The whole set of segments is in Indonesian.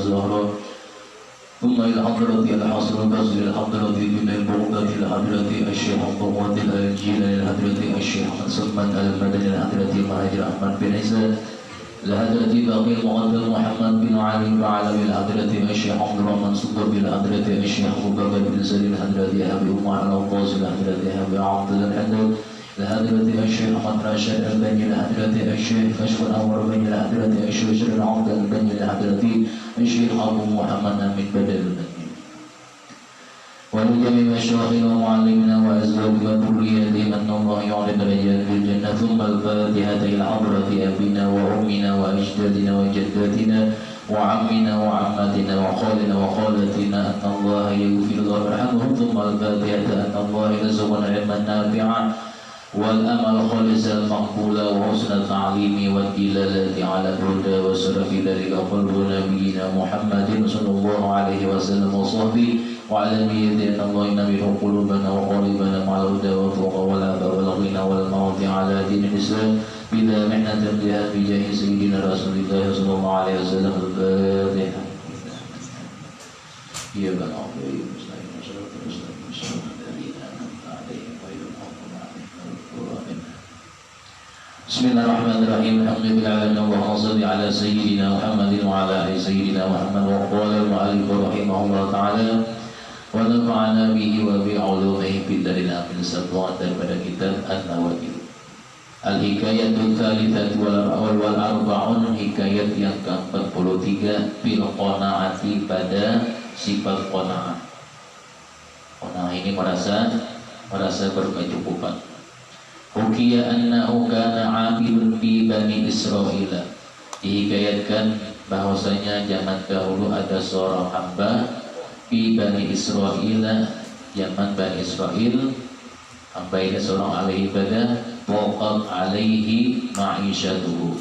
والزهراء ثم إلى حضرة الحصر البصر الحضرة من البغدة الحضرة الشيخ الضوات الجيل الحضرة الشيخ سلمان المدني الحضرة المهاجر أحمد بن عيسى الحضرة باقي المقدم محمد بن علي وعلى الحضرة الشيخ عبد الرحمن صدر بالحضرة الشيخ أبو بكر بن سليم الحضرة أبي أمار الأوطاس الحضرة أبي عبد الحدث الحضرة الشيخ أحمد راشد البني الحضرة الشيخ كشف الأنور بن الحضرة الشيخ شر العبد البني الحضرة الشيخ أبو محمد من بدل ولجميع مشايخنا ومعلمنا وأزواجنا وذرياتهم أن الله يعلم درجات في الجنة ثم الفاتحة إلى حضرة أبينا وأمنا وأجدادنا وجداتنا وعمنا وعماتنا وخالنا وخالتنا أن الله يغفر الله ويرحمهم ثم الفاتحة أن الله يرزقنا علما نافعا والأمل خالصا مقبولا وحسن التعليم والدلالة على الهدى وسر في ذلك قلب نبينا محمد صلى الله عليه وسلم وصحبه وعلى نية أن الله ينبه قلوبنا وقلوبنا مع الهدى والتقى والعفاف والغنى والموت على دين الإسلام بلا محنة بها في جاه سيدنا رسول الله صلى الله عليه وسلم. الفاتحة. يا بني آدم Bismillahirrahmanirrahim. Alhamdulillahirabbil alamin. Allahumma shalli ala sayyidina Muhammadin wa ala ali sayyidina Muhammad wa qala al-mu'allif rahimahullah ta'ala wa nafa'ana bihi wa bi 'ulumihi fid darin amin. Sebuah daripada kitab An-Nawawi. Al-hikayatul tsalitsatu wal arba'un, hikayat yang ke-43 fil qanaati, pada sifat qanaah. Qanaah ini merasa berkecukupan. Hukiya annahu kana 'abidun fi bani Israil. Dihikayatkan bahwasanya zaman dahulu ada seorang hamba fi bani Israil, zaman bani Israil. Hamba ini seorang ahli ibadah. Waqat alaihi ma'isyatuhu,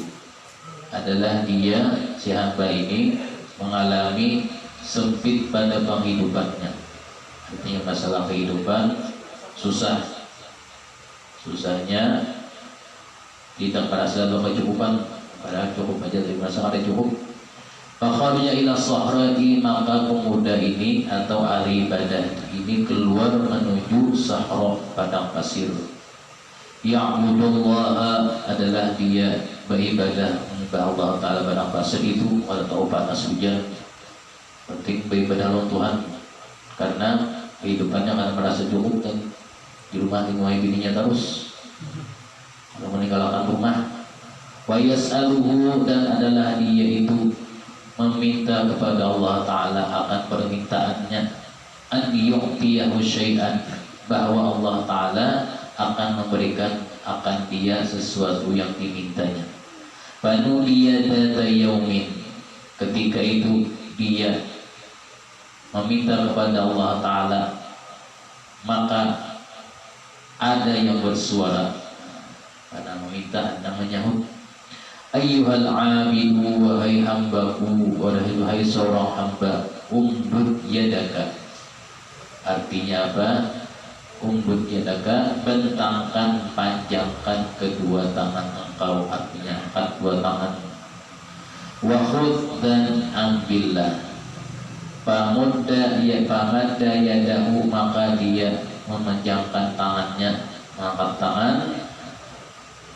adalah dia, si hamba ini mengalami sempit pada penghidupannya. Artinya masalah kehidupan susahnya tidak merasa kecukupan, padahal cukup aja, tapi merasa ada cukup. Fakharaja ila sahrati, maka pemuda ini atau ahli ibadah ini keluar menuju sahra, padang pasir. Ya'budullaha, adalah dia beribadah menyembah Allah Ta'ala padang pasir itu. Kalau tahu panas hujan, penting beribadah Allah Tuhan, karena kehidupannya akan merasa cukup dan di rumah dimuai bininya terus, kalau meninggalkan rumah. Wa yas'aluhu, dan adalah dia itu meminta kepada Allah Ta'ala akan permintaannya, an yu'tiyahu syai'an, bahwa Allah Ta'ala akan memberikan akan dia sesuatu yang dimintanya. Fanuliya data yaumin, ketika itu dia meminta kepada Allah Ta'ala, maka ada yang bersuara karena meminta dan menyahut, ayyuhal abidu, wahai hambaku, wahai seorang hamba, umbud yadaka. Artinya apa? Umbud yadaka, bentangkan, panjangkan kedua tangan engkau, artinya angkat dua tangan. Wakhud, dan ambillah. Famadda yadahu, maka dia memanjangkan tangannya, mengangkat tangan.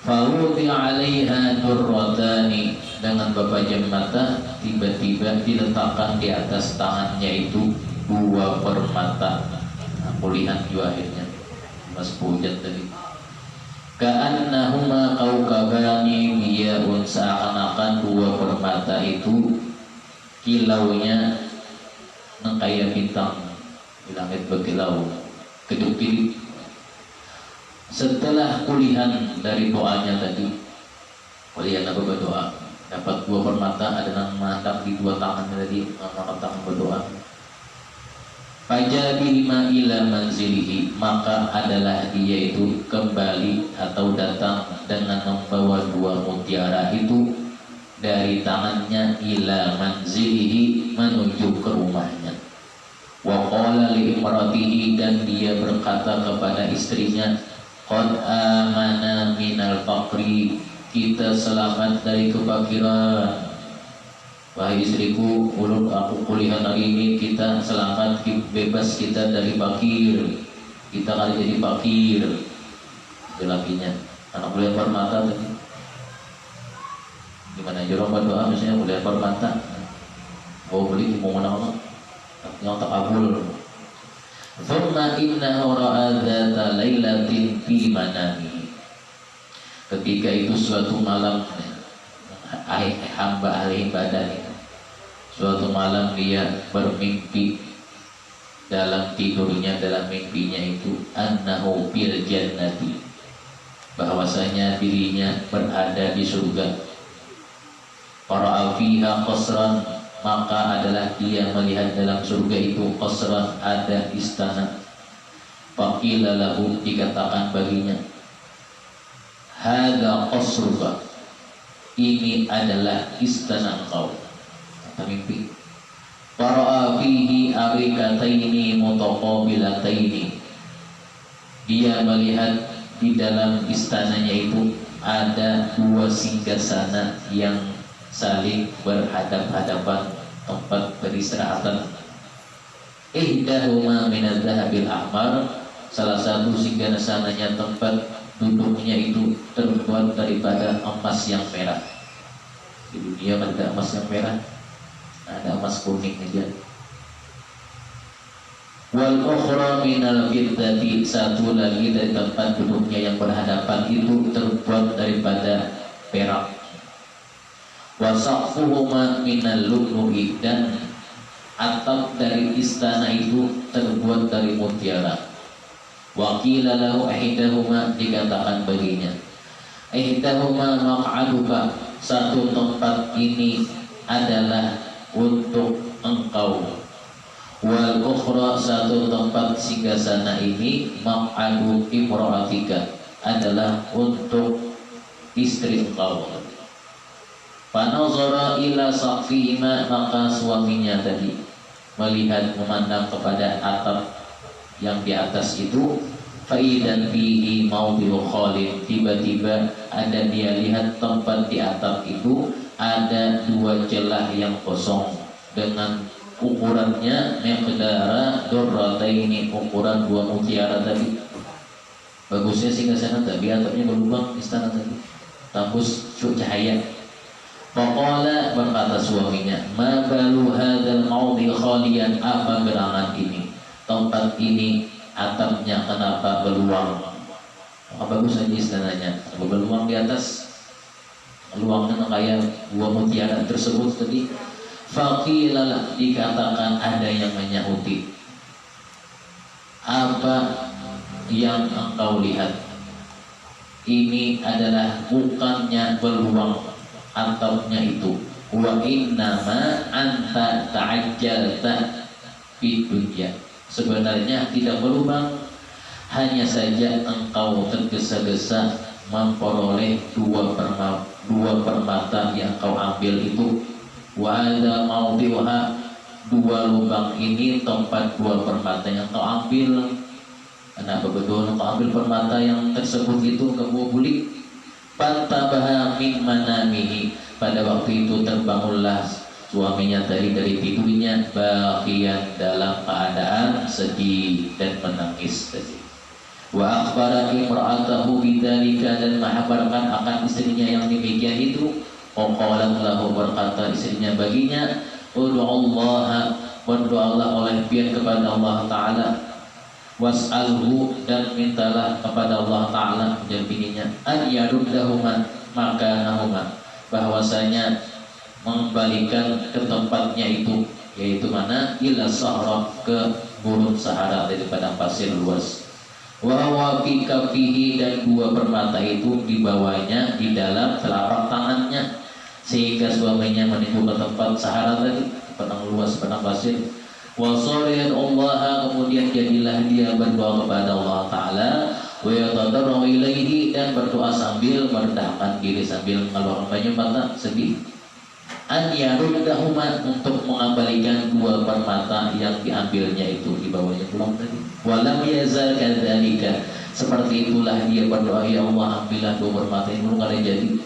Fawudi 'alaiha durratani, dengan babajan mata tiba-tiba diletakkan di atas tangannya itu dua permata. Aku lihat juga akhirnya Mas Pujat tadi. Ka'annahuma kaukabani biyaun, seakan-akan dua permata itu kilaunya kayak bintang di langit berkilau, kedip-kedip. Setelah kulihan dari doanya tadi, kulihan apa berdoa, dapat dua permata, ada memandang di dua tangannya tadi, mengangkat tangan berdoa. Fajabihima ila manzilihi, maka adalah dia itu kembali atau datang dengan membawa dua mutiara itu dari tangannya, ila manzilihi, menuju ke rumahnya. Wa qala li imratihi, dan dia berkata kepada istrinya, qad amana minal faqri, kita selamat dari kefakiran. Wahai istriku, mudah-mudahan hari ini kita selamat, bebas kita dari fakir. Kita kali jadi fakir. Jelapinya anak boleh lempar mata tadi. Gimana jorong berdoa misalnya boleh lempar mata. Mau beli mau menang yang tak kabul. Thumma innahu ra'a dzata lailatin fi manami. Ketika itu suatu malam hamba ahli ibadah itu, suatu malam dia bermimpi dalam tidurnya, dalam mimpinya itu annahu fil jannati, bahwasanya dirinya berada di surga. Fara'a fiha qasran, maka adalah dia melihat dalam surga itu qasran, ada istana. Faqila lahu, dikatakan baginya, hadza qasruka, ini adalah istana engkau. Kata mimpi. Fara'a fihi arikataini mutaqabilataini, dia melihat di dalam istananya itu ada dua singgasana yang saling berhadap-hadapan, tempat peristirahatan. Ihdahuma minadz-dzahabil ahmar, salah satu singgasananya tempat duduknya itu terbuat daripada emas yang merah. Di dunia ada emas yang merah, ada emas kuning aja. Wal ukhra minal fiddati, satu lagi dari tempat duduknya yang berhadapan itu terbuat daripada perak. Wasaqfuhuma minal lu'lu'i, dan atap dari istana itu terbuat dari mutiara. Wa qila lahu ihdahuma, dikatakan baginya, ihdahuma maq'aduka, satu tempat ini adalah untuk engkau. Wal ukhra, satu tempat singgasana ini maq'adu imra'atika, adalah untuk istri engkau. Fanazara ila saqfihima, maka suaminya tadi melihat, memandang kepada atap yang di atas itu. Faidan fihi mawdi'u khalin, tiba-tiba ada dia lihat tempat di atap itu ada dua celah yang kosong dengan ukurannya miqdara durrataini, ukuran dua mutiara tadi. Bagusnya singgasana tapi atapnya berlubang, istana tadi tembus cahaya. Faqala, berkata suaminya, ma balu hadzal mawdi khalian, apa gerangan ini, tempat ini atapnya kenapa beluang? Maka bagus saja istananya, beluang di atas, luangnya kayak dua mutiara tersebut tadi. Faqila, dikatakan ada yang menyahuti, apa yang engkau lihat ini adalah bukannya beluang atapnya itu, wa innama anta ta'ajjalta fid dunya, sebenarnya tidak berlubang, hanya saja engkau tergesa-gesa memperoleh dua permata yang kau ambil itu. Wa hadza mawdi'uha, dua lubang ini tempat dua permata yang kau ambil. Kenapa betul kau ambil permata yang tersebut itu, kamu bulik? Fantabaha min manamihi, pada waktu itu terbangunlah suaminya dari tidurnya, baqiyan, dalam keadaan sedih dan menangis tadi. Wa akhbara imra'atahu bidzalika, dan mengabarkan akan istrinya yang demikian itu. Qalat lahu, berkata istrinya baginya, ud'ullaha, berdoalah oleh pihak kepada Allah Ta'ala, was'alhu, dan mintalah kepada Allah Ta'ala mendampinginya, an yaruddahuma makanahuma, bahwasanya mengembalikan ke tempatnya itu, yaitu mana, ila sahra, ke gurun Sahara, daripada pasir luas. Wa huwa fi kafihi, dan dua permata itu dibawanya di dalam telapak tangannya, sehingga suaminya menuju ke tempat Sahara tadi, padang luas, padang pasir. Wasolihan Allah, kemudian jadilah dia berdoa kepada Allah Ta'ala, wa yatadarru ilaihi, dan berdoa sambil merendahkan diri, sambil mengeluarkan banyak mata sedih. An yaruddahuma, untuk mengembalikan dua permata yang diambilnya itu, dibawanya pulang tadi. Walam yazal kadzalika, seperti itulah dia berdoa, ya Allah ambillah dua permata ini, belum ada jadi.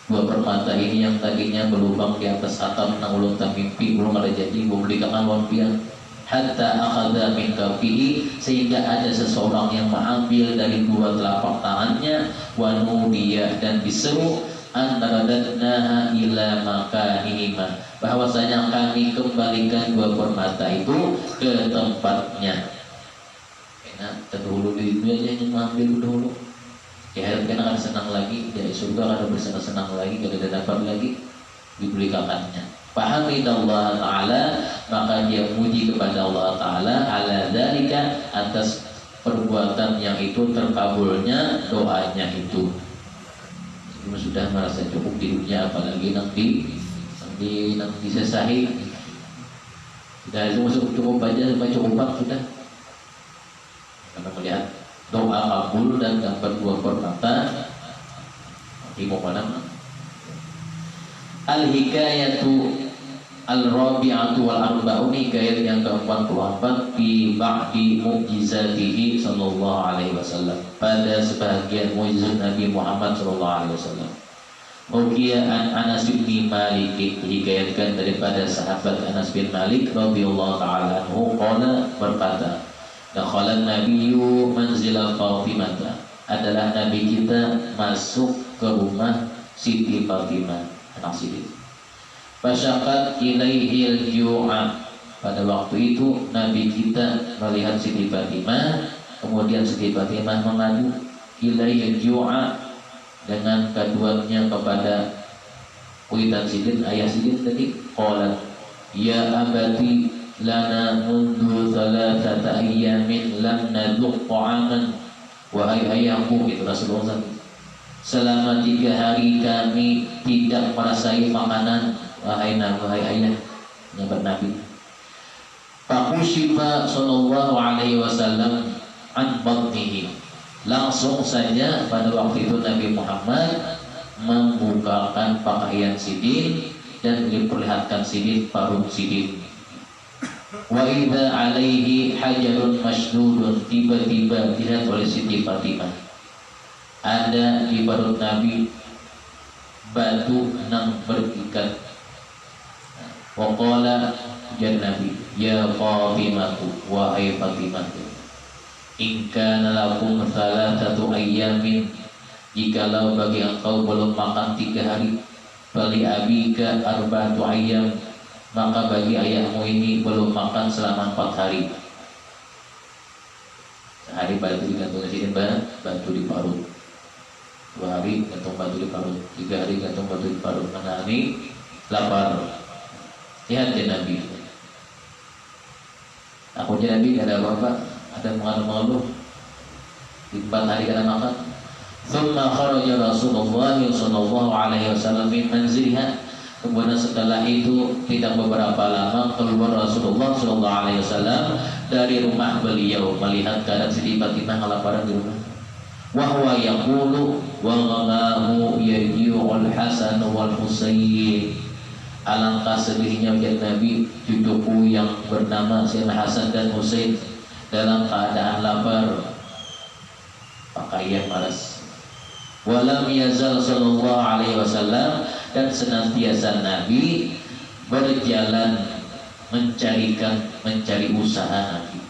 Dua permata ini yang tadinya berlubang di atas atap nang ulun mimpi belum ada jadi membelikan wampian hatta akhadha min kafihi, sehingga ada seseorang yang mengambil dari dua telapak tangannya, wa nudiya, dan diseru an radadnaha ila makanihima, bahwasanya kami kembalikan dua permata itu ke tempatnya. Nah, terdahulu di dunia yang mengambil dahulu. Di akhirat kan akan senang lagi, di surga akan bersenang-senang lagi, kalau dia dapat lagi diberikannya. Fahamidallah Ta'ala, maka dia muji kepada Allah Ta'ala ala dzalika, atas perbuatan yang itu terkabulnya doanya itu. Jadi sudah merasa cukup di dunia, apalagi nanti disesahi. Sudah itu masuk cukup aja, sampai cukup sudah. Karena melihat doa kabul dan dapat dua permata di mana al-hikayatu al-rabi'atu wal arba'un, hikayat yang ke-44 fi ba'di mu'jizatihi sallallahu alaihi wasallam, pada sebagian mukjizat Nabi Muhammad sallallahu alaihi wasallam. Ukiya an Anas bin Malik, dihikayatkan daripada sahabat Anas bin Malik radhiyallahu ta'ala anhu, qala, berkata, dakhalan nabiyyu manzila Fatimah, adalah nabi kita masuk ke rumah Siti Fatimah, anak Siti. Fasyakat ilaihil ju'a, pada waktu itu nabi kita melihat Siti Fatimah, kemudian Siti Fatimah mengadu ilaihil ju'a, dengan kaduannya kepada kuitan Sidin, ayah Sidin tadi. Qalat ya abati lana mundu thalathata ayyamin lam naduk ta'aman, wahai ayahku, itu Rasulullah, selama 3 hari kami tidak merasai makanan, wahai ayah, nyabat Nabi. Fakushifa sallallahu alaihi wasallam an batnihi, langsung saja pada waktu itu Nabi Muhammad membukakan pakaian Sidin dan diperlihatkan Sidin, perut Sidin. Wa idza alaihi hajarun masdudun, tiba-tiba dilihat oleh Siti Fatimah ada di perut Nabi batu nang berikat. Wa qala, ujar Nabi, ya Fatimatu, wahai Fatimah, in kana lakum thalathatu ayyamin, jikalau bagi engkau belum makan 3 hari, bali abika arba'atu ayyam, maka bagi ayahmu ini belum makan selama 4 hari. Sehari batu digantung Sidin, batu di parut. 2 hari gantung batu di parut, 3 hari gantung batu di parut, menangani lapar. Lihat ya Nabi, takutnya Nabi gak ada apa-apa, ada mengeluh-mengeluh di 4 hari kada makan. Thumma kharaja Rasulullah sallallahu alaihi wasallam min manziliha, kemudian setelah itu tidak beberapa lama keluar Rasulullah sallallahu alaihi wasallam dari rumah beliau, melihat keadaan Siti Fatimah kelaparan di rumah. Wa huwa yaqulu wa ghamahu yaji'ul Hasan wal Husain, alangkah sedihnya ujar Nabi, cucuku yang bernama Sayyidina Hasan dan Husain dalam keadaan lapar, pakaian malas. Walam yazal sallallahu alaihi wasallam, dan senantiasa Nabi berjalan mencari usaha Nabi.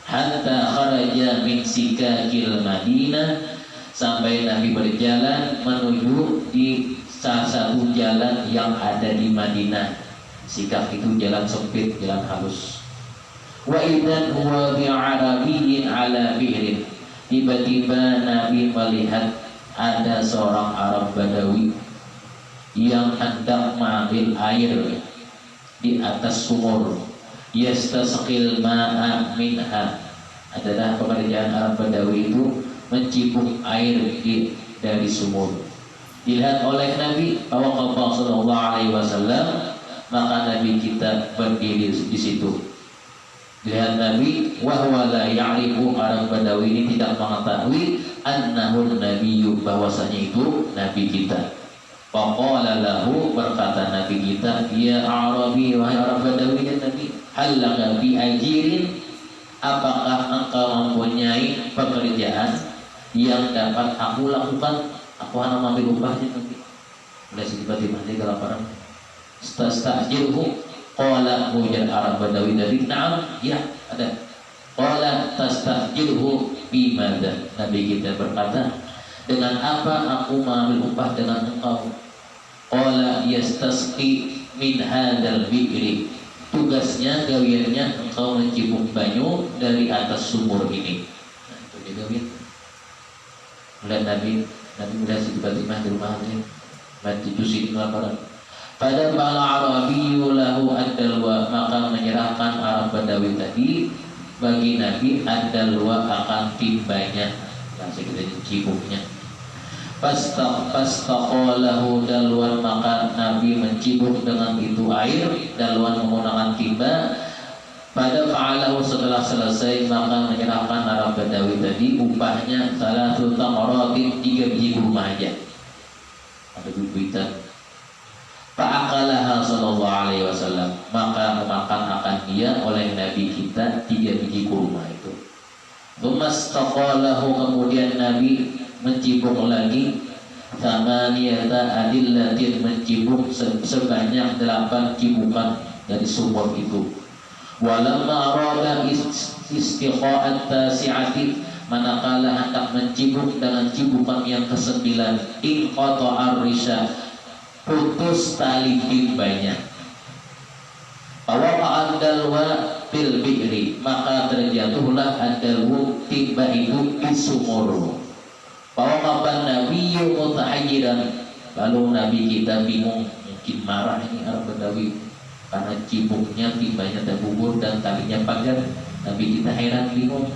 Hatta kharaja min sikakil Madinah, sampai Nabi berjalan menuju di salah satu jalan yang ada di Madinah. Sikak itu jalan sempit, jalan halus. Wa idan huwa bi'arabiyyin ala bi'rin, tiba-tiba Nabi melihat ada seorang Arab Badawi yang hendak mengambil air di atas sumur. Yastasqil ma'a minha, adalah pekerjaan Arab Badawi itu mencibuk air dari sumur. Dilihat oleh Nabi sallallahu alaihi wasallam, maka Nabi kita berdiri di situ. Dilihat Nabi, wa huwa la ya'rifu, Arab Badawi ini tidak mengetahui annahu nabiyyu, bahwasanya itu Nabi kita. Faqala lahu, berkata Nabi kita, ya Arabi, wahai Arab Badawi, ya Nabi, hal laka bi ajirin, apakah engkau mempunyai pekerjaan yang dapat aku lakukan? Aku hanya mengambil upahnya Nabi. Mulai tiba-tiba dia kelaparan. Tastajilhu qala hujan Arab Badawi dari na'am, ya ada. Qala tastajilhu bimada. Nabi kita berkata, dengan apa aku mengambil upah dengan engkau? Qala yastasqi min hadzal bi'ri. Tugasnya, gawiannya engkau mencibuk banyu dari atas sumur ini. Nah, itu dia gawian. Melihat Nabi melihat si tiba-tiba di rumahnya mati dusi kelaparan. Pada bala Arabiyyu lahu ad-dalwa, maka menyerahkan Arab Badawi tadi bagi Nabi ad-dalwa akan timbanya, bahasa kita cibuknya. Fastaqalahu dalwan, maka Nabi mencibuk dengan itu air, dalwan menggunakan timba. Pada fa'alahu, setelah selesai maka menyerahkan Arab Badawi tadi upahnya salatu tamaratin, 3 biji kurma aja. Ada bubuitan. Fa'akalaha sallallahu alaihi wasallam, maka makan akan dia oleh Nabi kita 3 biji kurma itu. Tsumastaqalahu, kemudian Nabi mencibuk lagi thamaniyata adillatin, mencibuk sebanyak 8 cibukan dari sumur itu. Walamma arada istiqa'at tasi'ati, manakala hendak mencibuk dengan cibukan yang ke-9, inqata'ar risha, putus tali timbanya. Awaqa'ad dalwa bil bi'ri, maka terjatuhlah ad-dalwu, timba itu di sumur. Fawaqafan nabiyyu mutahayyiran, lalu Nabi kita bingung, mungkin marah ini Arab Badawi karena cibuknya timbanya terbubur dan talinya pagar. Nabi kita heran, bingung.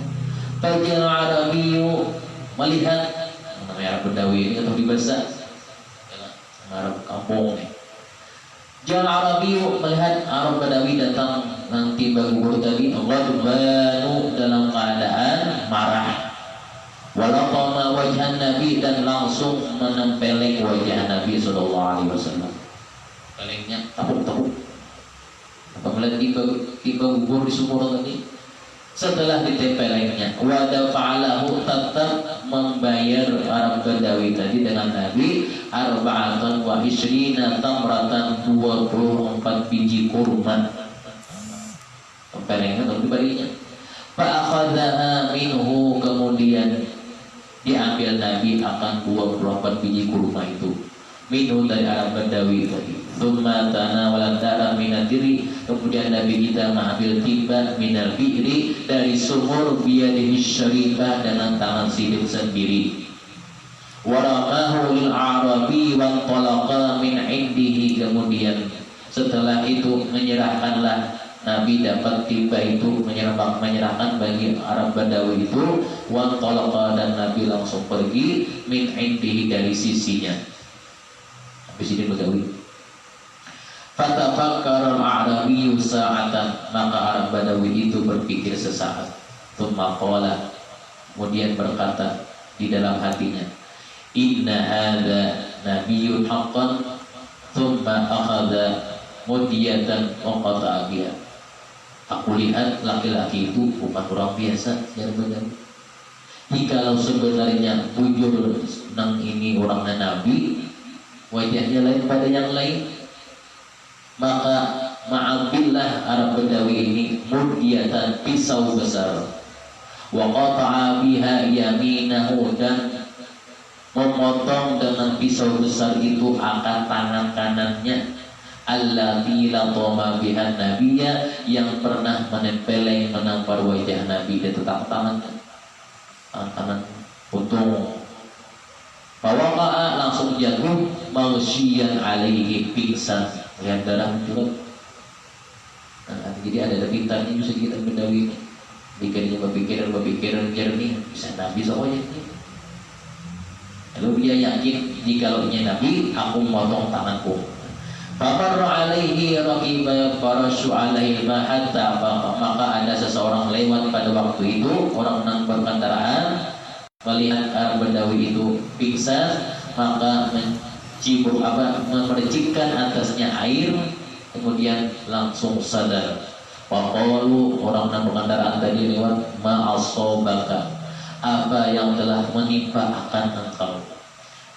Fajal Arabiyyu, melihat namanya Arab Badawi ini atau dibaca Arab kampung nih. Jal Arabiyyu, melihat Arab Badawi datang nanti bubur tadi, ghadbanu, dalam keadaan marah. Walaqama wajhan Nabi, dan langsung menempeleng wajah Nabi sallallahu alaihi wasallam. Pelengnya tapuk-tapuk. Apa melihat tiba bubur di sumur tadi? Setelah ditempelengnya, wada fa'alahu, tetap membayar Arab Badawi tadi dengan Nabi arba'atan wa ishrina tamratan, 24 biji kurma. Tempelengnya atau dibalinya. Fa'akhadhaha minhu, kemudian diambil Nabi akan 24 biji kurma itu minhu dari Arab Badawi tadi. Tsumma tanawala dara minadiri, kemudian Nabi kita mengambil timba minal bi'ri, dari sumur, biyadihi syarifah, dengan tangan sibuk sendiri. Waramahu lil Arabi wa talaqa min indihi, kemudian setelah itu menyerahkanlah Nabi dapat timba itu, menyerahkan bagi Arab Badawi itu, wa talaqa, dan Nabi langsung pergi min indihi, dari sisinya. Habis ini Badawi. Fatafakkara al-Arabiyyu sa'atan, maka Arab Badawi itu berpikir sesaat. Tsumma qala, kemudian berkata di dalam hatinya, inna hadza nabiyyun haqqan, tsumma akhadha mudiyatan wa qata'a biha. Aku lihat laki-laki itu bukan orang biasa, ya Badawi. Jikalau sebenarnya bujur nang ini orangnya Nabi, wajahnya lain pada yang lain, maka ma'ambillah Arab Badawi ini mudiyatan, pisau besar, wa qata'a biha yaminahu, dan memotong dengan pisau besar itu akan tangan kanannya, allati latoma biha nabiyya, yang pernah menempeleng, menampar wajah Nabi, dan tetap tangan kanan untung. Fawaqa'a, langsung jatuh, maghsyiyan alaihi, pingsan, lihat darah turun. Nah, jadi ada pintarnya juga sedikit Badawi. Bikinnya berpikiran jernih, bisa Nabi soalnya. Lalu dia yakin, jikalau ini Nabi, aku motong tanganku. Famarra alaihi raqiba farashu alaihi ma hatta, maka ada seseorang lewat pada waktu itu, orang yang berkendaraan, melihat Arab Badawi itu pingsan, maka memercikkan atasnya air, kemudian langsung sadar. Waqalu, orang yang berkendaraan tadi lewat, ma asobaka, apa yang telah menimpa akan engkau.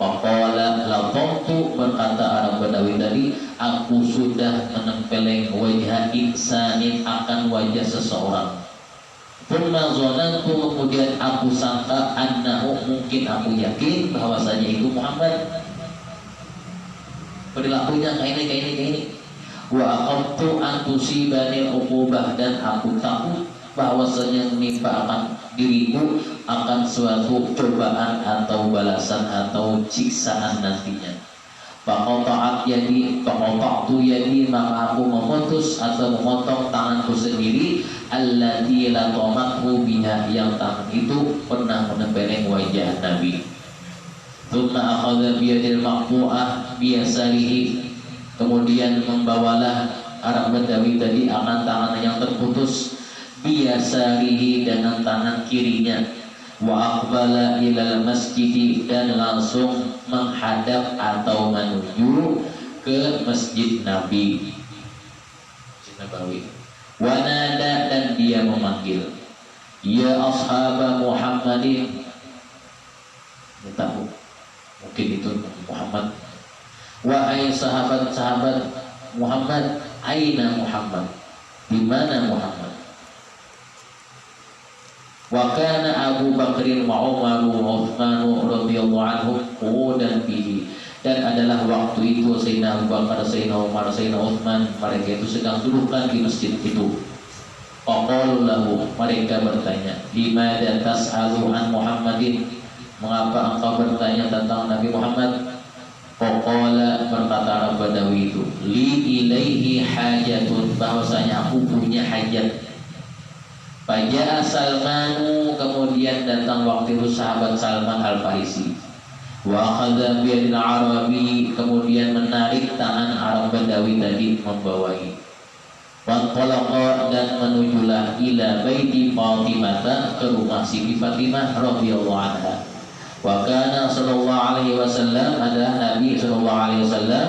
Faqala latontu, berkata Arab Badawi tadi, aku sudah menempeleng wajah insanin, akan wajah seseorang. Thumma zonantu, kemudian aku sangka, annahu, mungkin aku yakin bahwasanya itu Muhammad, perilakunya kayak ini. Wa aqamtu an tusibani uqubah, dan aku takut bahwasanya menimpa akan diriku akan suatu cobaan atau balasan atau siksaan nantinya. Faqata'at yadi, faqata'tu yadi, maka aku memutus atau memotong tanganku sendiri, allati latamathu biha, yang tangan itu pernah menempeleng wajah Nabi. Thumma akhadha biyadil maqtu'ah biyasarihi, kemudian membawalah Arab Badawi tadi akan tangan yang terputus, biyasarihi, dengan tangan kirinya. Wa aqbala ilal masjid, dan langsung menghadap atau menuju ke masjid Nabi, Masjid Nabawi. Wa nada, dan dia memanggil, ya ashab Muhammadin, dia tahu mungkin itu Muhammad. Wahai sahabat-sahabat Muhammad, aina Muhammad, di mana Muhammad? Wa kana Abu Bakrin wa Umar wa Utsman radhiyallahu anhum qudan bihi, dan adalah waktu itu Sayyidina Abu Bakar, Sayyidina Umar, Sayyidina Utsman, mereka itu sedang dudukkan di masjid itu. Faqalu lahu, mereka bertanya, limadza tas'alu an Muhammadin, mengapa engkau bertanya tentang Nabi Muhammad? Faqala, berkata Arab Badawi itu, li ilaihi hajatun, bahwasanya aku punya hajat. Faja'a Salmanu, kemudian datang waktu itu sahabat Salman Al-Farisi. Wa akhadha biyadil Arabi, kemudian menarik tangan Arab Badawi tadi, membawai. Wa talaqa, dan menujulah ila baiti Fatimah, ke rumah Siti Fatimah radhiyallahu anha. Wa kana sallallahu alaihi wasallam, adalah Nabi sallallahu alaihi wasallam,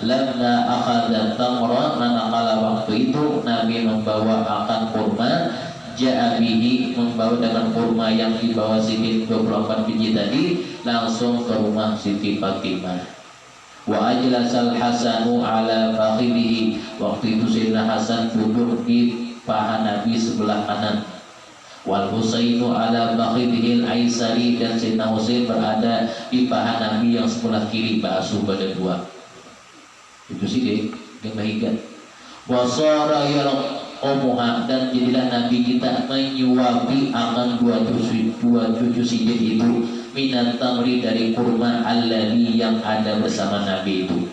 lamma akhadha tamra, manakala waktu itu Nabi membawa akan kurma, ja'a bihi, membawa dengan kurma yang dibawa Siti 24 biji tadi, langsung ke rumah Siti Fatimah. Wa ajlasal Hasanu ala fakhidhihi, waktu itu Sayyidina Hasan duduk di paha Nabi sebelah kanan. Wal Husainu ala fakhidhihi al-aisari, dan Sayyidina Husain berada di paha Nabi yang sebelah kiri, basuh pada dua. Itu sih dia bahigan. Wa sara omuha, dan jadilah Nabi kita menyuapi akan dua cucu sijil itu, minat tamri, dari kurma, alladhi, yang ada bersama Nabi itu.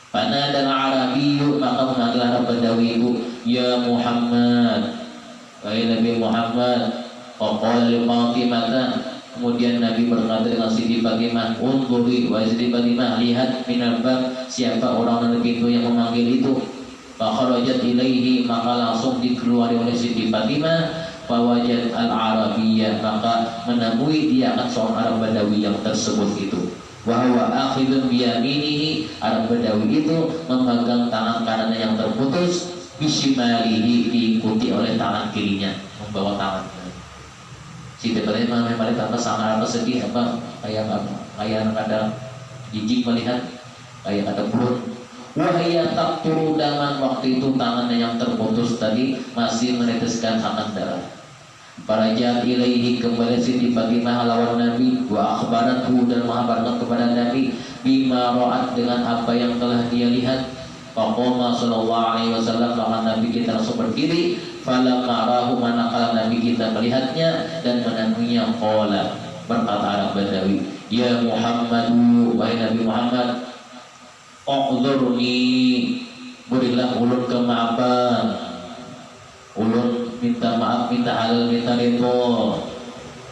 Pana dan Arabiyu, maka memanggil Arab Badawi itu, ya Muhammad, wahai Nabi Muhammad. Faqala li Fatimah, kemudian Nabi berkata dengan Siti Fatimah, unzuri, wahai Siti Fatimah, lihat minal bab, siapa orang dari pintu yang memanggil itu. Fakharajat ilaihi, maka langsung dikeluari oleh Siti Fatimah. Fawajat al-Arabiyyah, maka menemui dia akan seorang Arab Badawi yang tersebut itu. Wahwa akhidun biyaminihi, Arab Badawi itu memegang tangan kanannya yang terputus, bisimalihi, diikuti oleh tangan kirinya, membawa tangan. Siti Fatimah memang tanpa sangat sedih, kayak ada jijik melihat, kayak ada burun. Wahia tak turu daman, waktu itu tangannya yang terputus tadi masih meneteskan akan darah. Para jat ilaihi, kembali Siti Fatimah lawan Nabi. Wa akhbarathu, dan mengabarkan kepada Nabi, bima ra'at, dengan apa yang telah dia lihat. Faqoma sallallahu alaihi wasallam, maka Nabi kita langsung berdiri. Falamma rahu, manakala Nabi kita melihatnya dan menemuinya, qala, berkata Arab Badawi, ya Muhammadu, wahai Nabi Muhammad, uqdurni, berilah ulun kemaafan, ulun minta maaf, minta halal, minta ridho.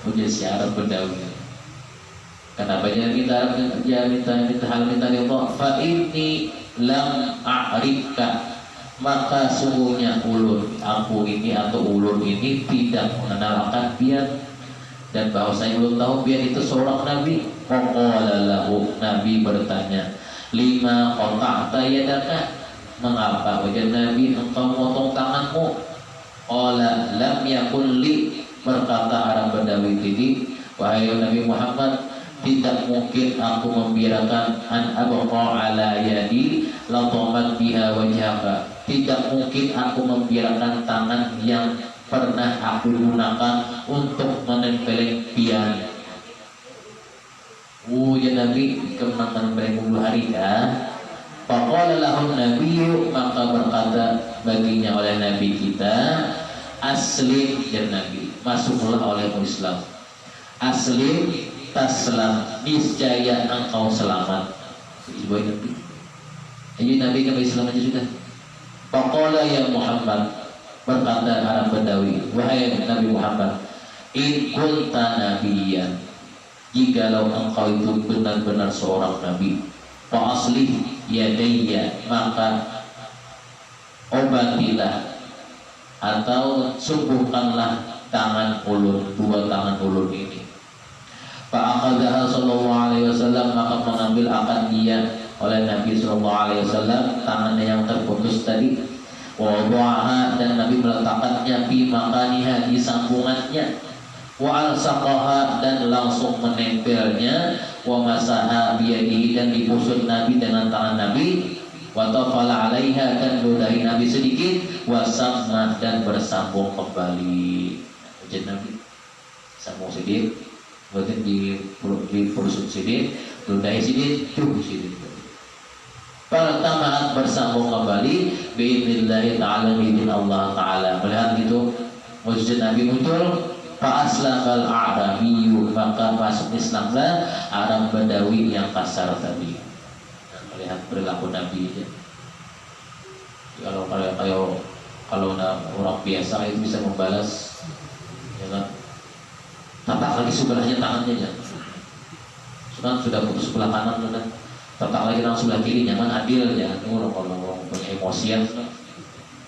Ujar si Arab Badawi, kenapa jangan minta halal, minta ridho? Fa inni lam a'rifka, maka sungguhnya ulun, aku ini atau ulun ini tidak mengenal akan biar, dan bahwasanya ulun tahu biar itu seorang nabi. Qala lahu, Nabi bertanya, lima qata'ta yadaka, mengapa wajah Nabi engkau memotong tanganmu? Qala lam yakun li, berkata Arab Badawi ini, wahai Nabi Muhammad, tidak mungkin aku membiarkan an abqa ala yadi latamat biha wajhaka. Tidak mungkin aku membiarkan tangan yang pernah aku gunakan untuk menempelin pian. Ya Nabi, kemana menempelin bulu hari kan? Faqala lahum nabiyyu, maka berkata baginya oleh Nabi kita, aslim ya Nabi, masuklah olehmu Islam. Aslim taslam, niscaya engkau selamat. Sebuah Nabi. Jadi Nabi ke Islam aja sudah. Faqala ya Muhammad, berkata Arab Badawi, wahai Nabi Muhammad, in kunta nabiyyan, jikalau engkau itu benar-benar seorang nabi, fa aslih yadayya, maka obatilah atau sembuhkanlah tangan ulun, dua tangan ulun ini. Fa akhadha sallallahu alaihi wasallam, maka mengambil akan dia oleh Nabi sallallahu alaihi wasallam tangannya yang terputus tadi. Wa wada'aha, dan Nabi meletakkannya fi makaniha, di sambungannya. Wa alsaqaha, dan langsung menempelnya. Wa masaha biyadihi, dan dibusuk Nabi dengan tangan Nabi. Wa tafala alaiha, dan ludahi Nabi sedikit. Wa samma, dan bersambung kembali. Ujian Nabi sambung sedikit, kemudian dibusuk sedikit, ludahi sedikit, sedikit. Pertama bersambung kembali biidznillah ta'ala, biidznillah Allah ta'ala. Melihat itu mujizat Nabi muncul. Fa aslamal a'rabiyyu, maka masuk Islamlah Arab Badawi yang kasar tadi. Dan melihat perilaku Nabi ya. Kalau orang biasa itu bisa membalas ya kan, tapak lagi sebelahnya tangannya ya. Sudah putus sebelah kanan kan, tapak lagi langsung sebelah kiri, nyaman adil ya. Kalau punya emosian,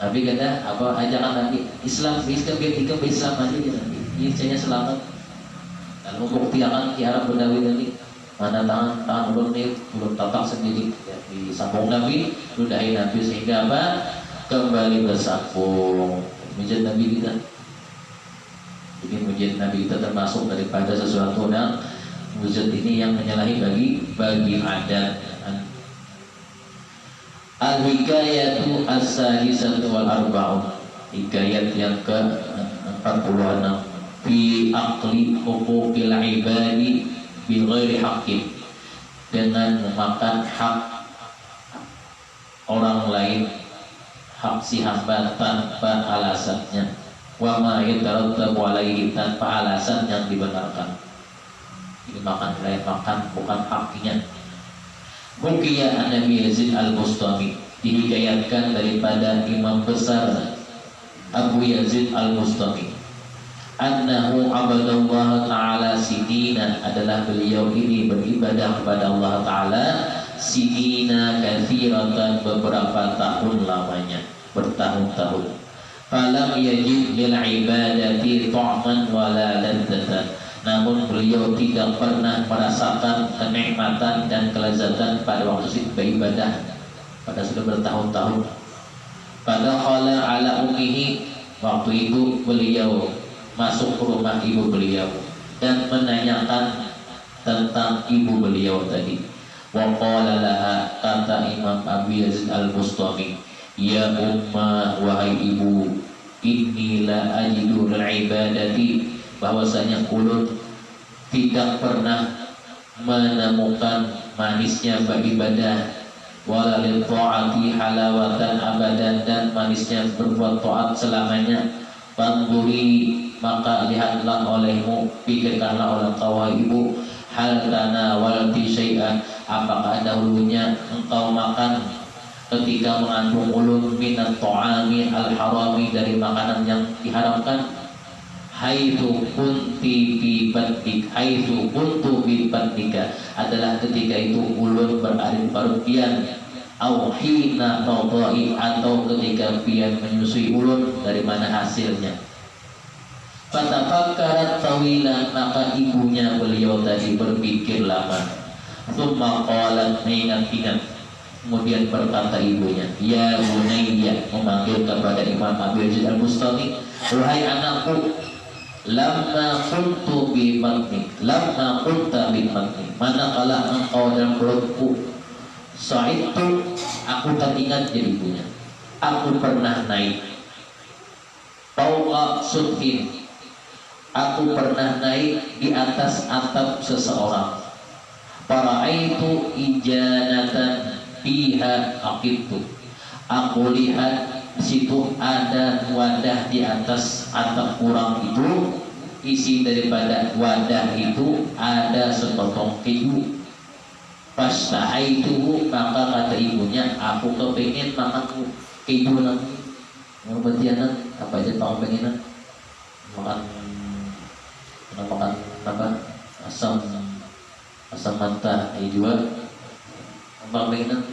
Nabi kata apa ajakan Nabi Islam, Islam aja ya Nabi, niscaya selamat. Dan membuktikan di Arab Badawi tadi, mana tangan ulun ini belum tapak sendiri ya, disambung Nabi, ludahi Nabi, sehingga apa? Kembali bersambung. Mujizat Nabi kita. Jadi mujizat Nabi kita termasuk daripada sesuatu yang mujizat ini yang menyalahi bagi adat. Al-hikayatu as-sadisatu wal arba'un, hikayat yang ke-46, fi aqli huquqil ibadi bi ghairi haqqin, dengan memakan hak orang lain, hak si hamba tanpa alasannya, wa ma yatarattabu alaihi, tanpa alasan yang dibenarkan. Ini makan lain makan bukan haknya. Bukiya an-Nabi Yazid al-Bustami, dihikayatkan daripada imam besar Abu Yazid al-Bustami, annahu abadallah ta'ala sidina, adalah beliau ini beribadah kepada Allah ta'ala sidina kathiratan, beberapa tahun lamanya, bertahun-tahun. Falam yajid lil ibadati ta'man wala ladzatan, namun beliau tidak pernah merasakan kenikmatan dan kelezatan pada waktu beribadah, pada sudah bertahun-tahun. Pada khala ala ummihi, waktu itu beliau masuk ke rumah ibu beliau dan menanyakan tentang ibu beliau tadi. Wa qala laha, kata Imam Abu Yazid al-Bustami, ya umma, wahai ibu, inni la ajidu al-ibadati, bahwasanya ulun tidak pernah menemukan manisnya beribadah, wala lil ta'ati halawatan abadan, dan manisnya berbuat taat selamanya. Fanzuri, maka lihatlah olehmu, pikirkanlah oleh kau ibu, hal tanawalti syai'an, apakah dahulunya engkau makan ketika mengandung ulun minat ta'ami al-harami, dari makanan yang diharamkan. Haitsu kunti fi batnik, haitsu kuntu fi batnika, adalah ketika itu ulun berada di perut pian, au hina tadai, atau ketika pian menyusui ulun, dari mana hasilnya. Fatafakkarat tawilan, maka ibunya beliau tadi berpikir lama. Tsumma qalat, ingat-ingat, kemudian berkata ibunya, ya bunayya, memanggil kepada Imam Abu Yazid al-Bustami, wahai anakku, lamma kuntu bi matni, lamma kunta bi matni, manakala engkau dalam perutku, sa'idtu, aku teringat jadi ibunya, aku pernah naik fauqa sudhin, aku pernah naik di atas atap seseorang, para'aitu ijanatan fiha aqibtu, aku lihat situ ada wadah di atas atap kurang itu, isi daripada wadah itu ada sepotong keju. Fastahaituhu, maka kata ibunya, aku kepengen makan keju lagi. Mau betianan apa aja tahu pengenan? Makan apa? Asam mata juga. Apa pengenan?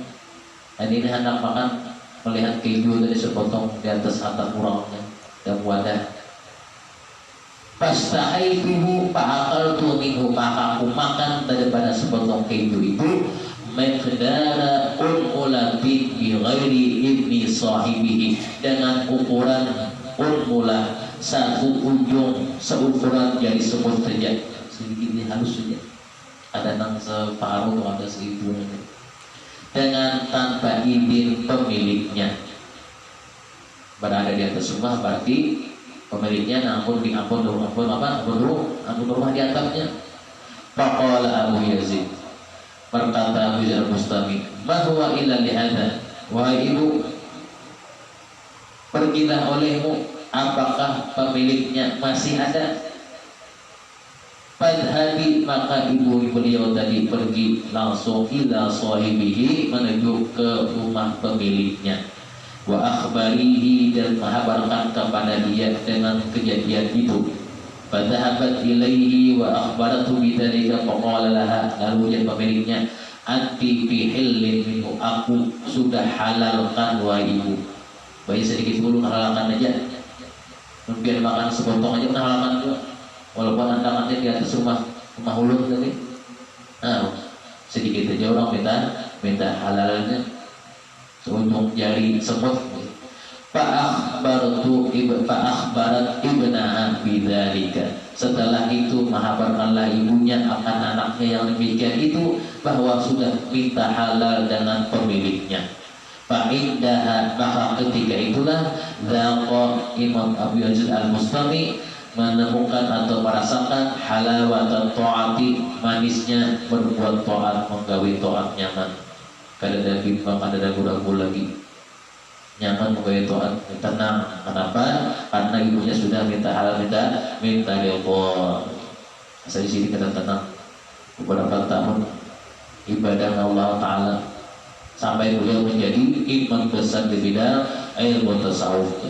Ini hendak makan, melihat keju dari sepotong di atas atap kurangnya dan wadah. Fastahaituhu fa'akaltu minhu, maka aku makan daripada sepotong keju itu, miqdara unmulatin bi ghairi ibni sahibihi, dengan ukuran unmulah, satu ujung seukuran jari semut saja, sedikit halus saja, ada nang separuh atau ada segitu saja, dengan tanpa izin pemiliknya. Berada di atas rumah berarti pemiliknya ampun rumah di atapnya. Faqala Abu Yazid, berkata Abu Yazid Al-Bustami, ma huwa illa lihada, wahai ibu, pergilah olehmu, apakah pemiliknya masih ada? Fadhabi, maka ibu beliau tadi pergi langsung ila sahibihi, menuju ke rumah pemiliknya, wa akhbarihi, dan menghabarkan kepada dia dengan kejadian itu. Fadhahabat ilaihi wa akhbaratu bidzalika, faqala laha, lalu yang pemiliknya, anti fi hillin minhu, aku sudah halalkan wahai ibu. Bayi sedikit dulu halalkan aja, biar makan sepotong aja halalkan juga. Walaupun anda di atas rumah hulun tadi, sedikit aja orang minta halalnya seujung jari semut. Fa'akhbarat ibnaha bidzalika, setelah itu menghabarkanlah ibunya akan anaknya yang demikian itu, bahwa sudah minta halal dengan pemiliknya. Fa'indaha, maka ketika itulah zaqa Imam Abu Yazid Al-Bustami menemukan atau merasakan halawatan ta'ati, manisnya berbuat ta'at, menggawi ta'at nyaman. Kada ada bimbang, kada ada ragu lagi, nyaman menggawi ta'at, tenang. Kenapa? Karena ibunya sudah minta halal, minta ridha. Saya di sini kita tenang beberapa tahun ibadah Allah Ta'ala sampai beliau menjadi imam besar di bidang ilmu tasawuf,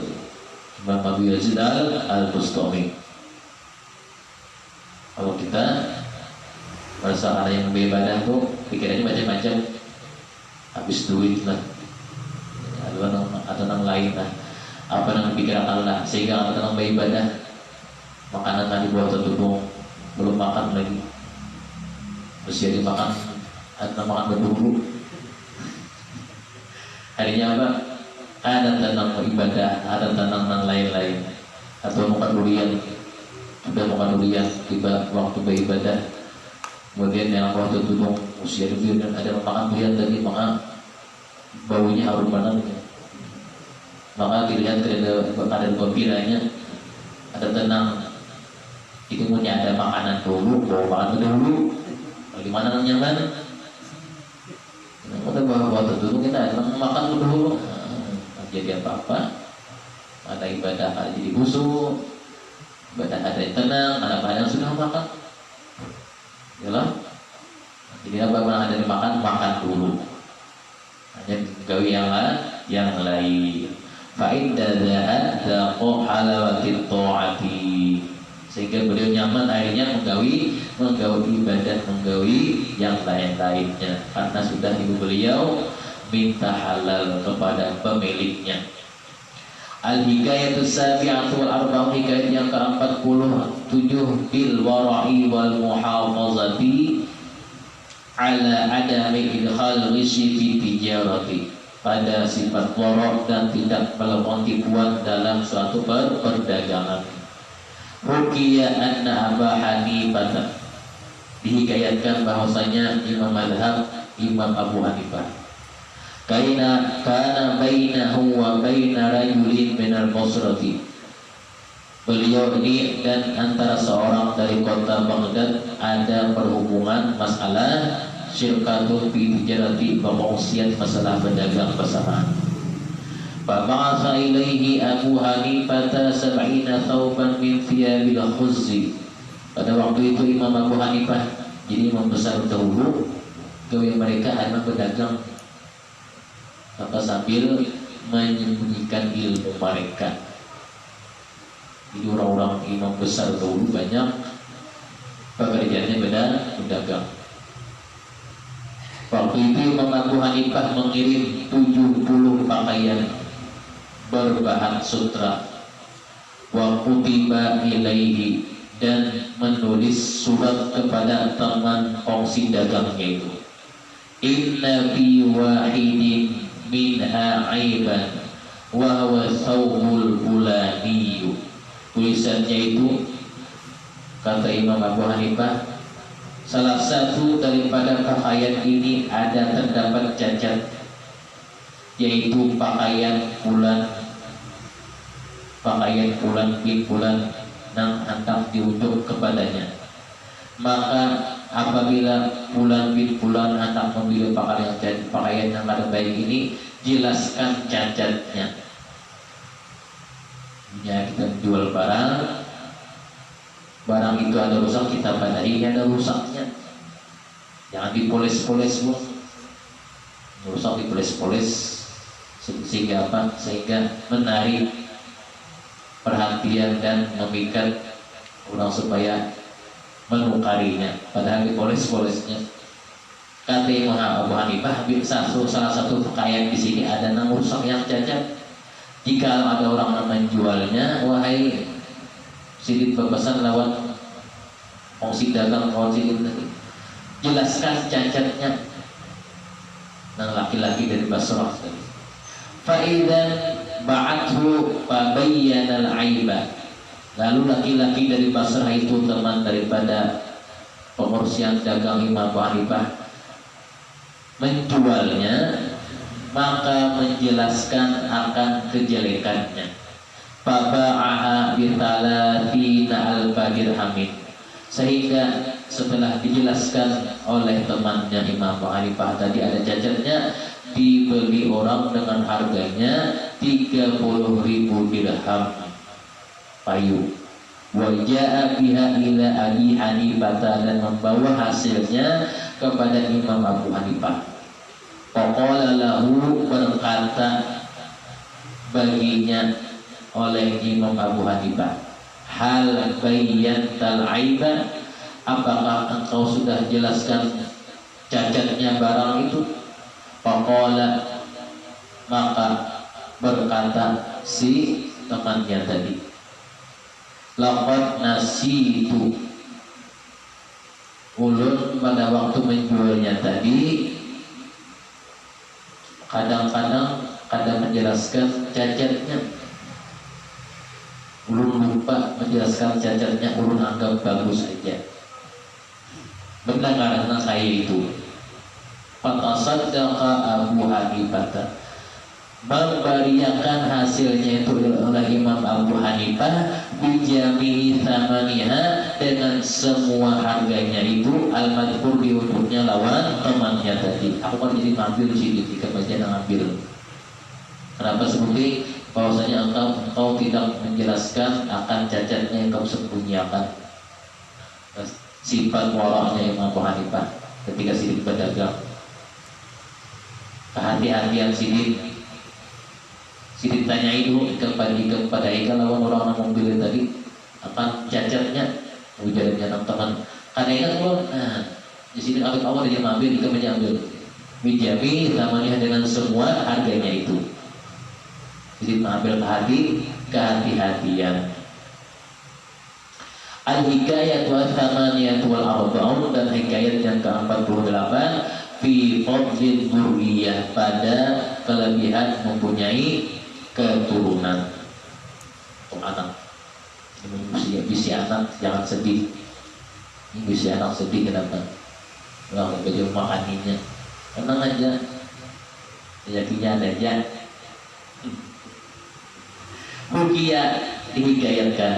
Imam Abu Yazid Al-Bustami. Kalau kita merasa ada yang beribadah tuh pikirannya macam-macam, habis duit lah, atau yang lain lah, apa yang dipikirkan lah, sehingga ada yang beribadah makanan tadi buat tertudung, belum makan lagi, mesti dimakan, ada makan berdulu. Harinya apa? Ada tentang ibadah, ada tentang lain-lain, atau makan durian, sudah makan durian, tiba waktu beribadah, kemudian yang waktu tudung usia durian, dan ada makan durian tadi, maka baunya harum banget, maka dilihat ada gembiranya, ada tenang, itu punya ada makanan dulu, bawa makan dulu, bagaimana nyaman? Kita bawa dulu, kita makan dulu. Jadi apa-apa, ada ibadah ada jadi busuk, ibadah ada yang tenang, ada yang sudah makan, yalah. Jadi apa ada yang makan dulu, hanya gawi yang lain. Fa'inda dzaqqa halawatit ta'ati, sehingga beliau nyaman akhirnya menggawi ibadah, menggawi yang lain-lainnya, karena sudah ibu beliau minta halal kepada pemiliknya. Al-hikayatus sabi'atu wal arba'un, hikayat yang ke-47, bil wara'i wal muhafazati ala adami idkhal ghishi fi tijarati, pada sifat wara' dan tidak melakukan tipuan dalam suatu perdagangan. Hukiya anna Abu Hanifah, dihikayatkan bahwasanya imam madhab Imam Abu Hanifah kana bainahu wa baina rajulin minal Basrati, beliau ini dan antara seorang dari kota Baghdad ada perhubungan masalah syirkatun fi tijarati, pengungsian masalah berdagang bersamaan. Fab'atha ilaihi Abu Hanifah sab'ina thawban min thiyabil khuzzi. Pada waktu itu Imam Abu Hanifah, jadi imam besar dahulu, gawe mereka anak berdagang, maka sambil menyembunyikan ilmu mereka. Jadi orang-orang imam besar dahulu banyak pekerjaannya berdagang. Waktu itu Imam Abu Hanifah mengirim 70 pakaian berbahan sutra, wa kutiba ilaihi, dan menulis surat kepada teman kongsi dagangnya itu, inna fi wahidin minha aiban wa huwa thawbul fulaniyu. Tulisannya itu, kata Imam Abu Hanifah, salah satu daripada pakaian ini ada terdapat cacat, yaitu pakaian fulan bin fulan yang hendak diunjuk kepadanya. Maka apabila fulan bin fulan hendak membeli pakaian yang ada baik ini, jelaskan cacatnya. Ya, kita jual barang itu ada rusak, kita badai ini ada rusaknya, jangan dipoles-poles bu, rusak dipoles-poles, sehingga apa? Sehingga menarik perhatian dan memikat orang supaya menukarinya, padahal dipoles-polesnya. Kata Imam Abu Hanifah, salah satu pakaian di sini ada yang rusak, yang cacat. Jika ada orang yang menjualnya, wahai sidit bebasan lawan kongsi dagang kawan sidit tadi, jelaskan cacatnya. Nah, laki-laki dari Basrah tadi, fa'idan ba'athu fabayyana al-aiba, lalu laki-laki dari Basrah itu, teman daripada pengurus yang dagang Imam Abu Hanifah, menjualnya, maka menjelaskan akan kejelekannya. Faba'aha bitalatina al-dirhamin, sehingga setelah dijelaskan oleh temannya Imam Abu Hanifah tadi ada cacatnya, dibeli orang dengan harganya 30.000 dirham payu. Wa ja'a biha ila Abi Hanifah, dan membawa hasilnya kepada Imam Abu Hanifah. Faqala lahu, berkata baginya oleh Imam Abu Hanifah, hal bayyantal aiba, apakah engkau sudah jelaskan cacatnya barang itu? Faqala, maka berkata si temannya tadi, laqad nasitu, ulun pada waktu menjualnya tadi kadang menjelaskan cacatnya, ulun lupa menjelaskan cacatnya, ulun anggap bagus saja. Benar karena saya itu fatasaddaqa Abu Hanifah, memberiakan hasilnya itu oleh Imam Abu Hanifah, bijami thamaniha, dengan semua harganya itu, al-madhkur, diuntuknya lawan temannya tadi. Aku kan jadi ngambil sini ketika baca ngambil. Kenapa seperti bahwasanya engkau tidak menjelaskan akan cacatnya yang kau sembunyikan. Sifat waraknya Imam Abu Hanifah ketika sidik berdagang, kehati-hatian sidik tanya itu kepada ikan lawan orang yang mobil tadi akan cacatnya, ujarnya teman. Karena ikan pun, di sini awal dia mengambil, ikan mengambil. Bijami namanya dengan semua harganya itu. Jadi mengambil kehati-hatian. Al-hikayat wa thamaniyat wal arba'un, dan hikayat yang ke-48 fi fadlil dzurriyyah, pada kelebihan mempunyai keturunan atau anak. Bisi anak jangan sedih. Ini bisi anak sedih kenapa? Nggak baju makaninya. Tenang aja. Rezekinya ada aja. Hukia dihikayatkan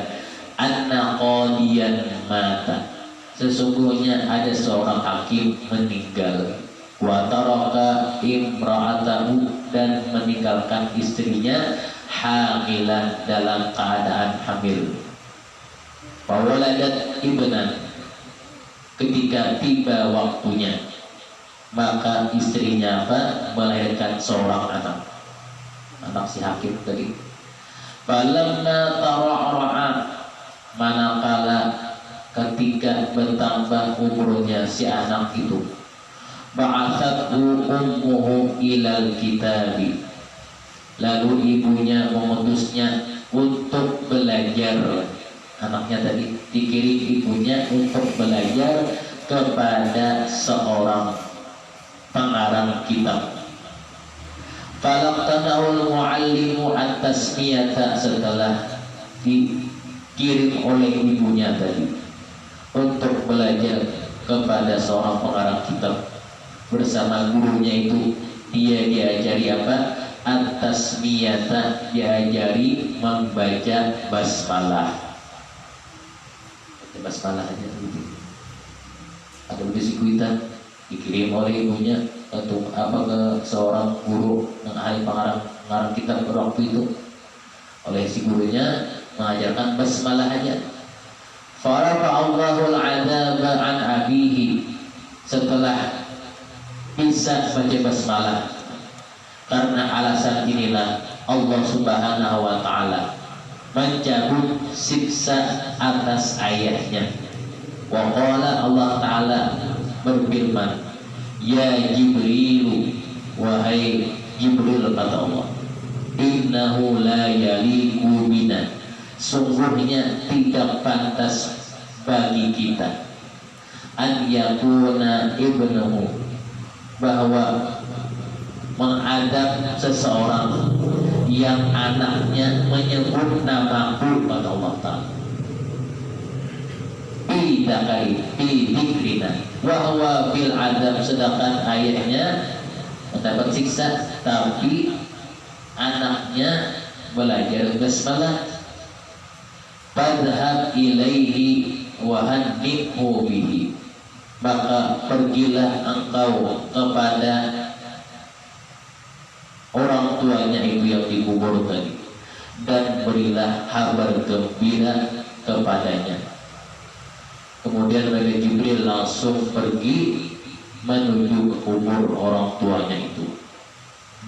anna qadiyan mata. Sesungguhnya ada seorang hakim meninggal. Wa taraka imra'atahu, dan meninggalkan istrinya hamilan dalam keadaan hamil. Fawaladat ibnan, ketika tiba waktunya maka istrinya apa? Melahirkan seorang anak si hakim tadi. Falamma tara'ra'a, manakala ketika bertambah umurnya si anak itu, ba'athathu ummuhu ilal kitabi, lalu ibunya mengutusnya untuk belajar. Anaknya tadi dikirim ibunya untuk belajar kepada seorang pengarang kitab. Falaqtana'ul mu'allimu at-tasmiyata, setelah dikirim oleh ibunya tadi untuk belajar kepada seorang pengarang kitab, bersama gurunya itu dia diajari apa? At-tasmiyata, diajari membaca basmalah. Basmalah aja gitu. Ada besi kuitan dikirim oleh ibunya untuk apa ke seorang guru yang ahli pengarang kitab waktu itu. Oleh si gurunya mengajarkan basmalah aja. Farafa Allahul adaba an abihi, setelah bisa baca basmalah, karena alasan inilah Allah Subhanahu wa taala mencabut siksa atas ayahnya. Wa qala, Allah taala berfirman, ya Jibril, wahai Jibril, kata Allah, innahu la yaliqu bina, sungguhnya tidak pantas bagi kita an yakuna ibnuhu, bahwa menghadap seseorang yang anaknya menyebut namaku, kata Allah Ta'ala, bidakari bidikrina wahwa bil adab, sedangkan ayahnya mendapat siksa tapi anaknya belajar basmalah. Fadhhab ilaihi wahannimhu bihi, maka pergilah engkau kepada orang tuanya itu yang dikubur tadi, dan berilah kabar gembira kepadanya. Kemudian Nabi Jibril langsung pergi menuju ke kubur orang tuanya itu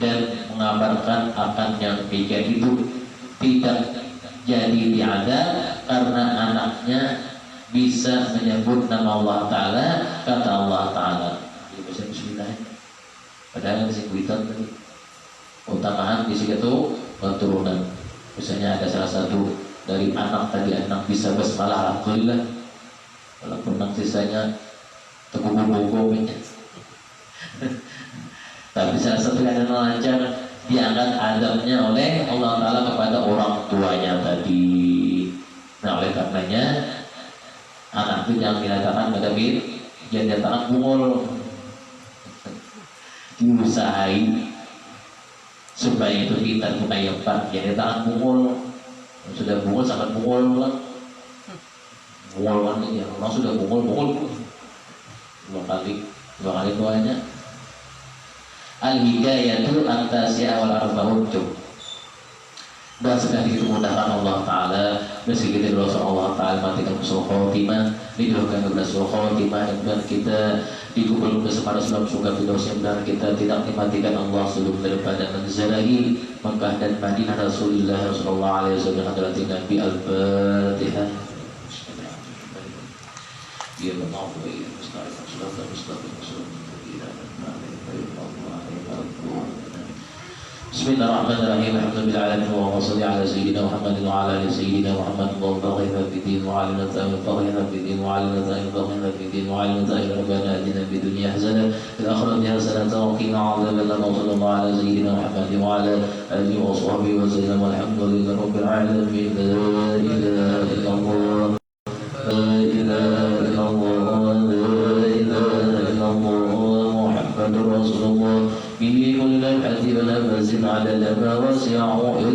dan mengabarkan akan yang demikian itu tidak jadi diadab karena anaknya bisa menyebut nama Allah Ta'ala. Kata Allah Ta'ala, baca bismillah, padahal masih kuitan tadi. Utamaan di situ keturunan. Misalnya ada salah satu dari anak tadi, anak bisa basmalah, alhamdulillah. Walaupun nanti sisanya teguh-teguh tapi salah satu yang lancar diangkat adabnya oleh Allah Ta'ala kepada orang tuanya tadi. Nah, oleh karenanya anak itu jangan dikatakan medabit, jangan dikatakan bungul. Diusahain supaya itu kita punya yang pak, jadi tangan bungul. Sudah bungul sangat bungul lah, bungul ya, orang sudah bungul dua kali doanya. Al-hidayatu antasya wal arba'un. Dan sekali itu mudahkan Allah Ta'ala, bersegitu dosa Allah Ta'ala, matikan usul khotimah, didoakan kepada usul khotimah, dan kita dikubur bersama sebelum surga firdaus, dan kita tidak dimatikan Allah sebelum daripada menzalahi Mekah dan Madinah Rasulullah sallallahu alaihi wasallam. Hadratin Nabi. Al-Fatihah. Ya Allah, ya Mustafa, Bismillahirrahmanirrahim. Alhamdulillahirabbil alamin wa shalli ala sayyidina Muhammad wa ala ali sayyidina Muhammad. Allahumma baghina fid din wa 'alina baghina fid din wa 'alina baghina fid din wa 'alina rabbana atina fid dunya hasanah fil akhirati hasanah wa qina 'adzaban nar. Sallallahu ala sayyidina Muhammad wa ala alihi wa sahbihi wa sallam. Walhamdulillahi rabbil alamin. La ilaha illallah. ta'ala lama wasi'u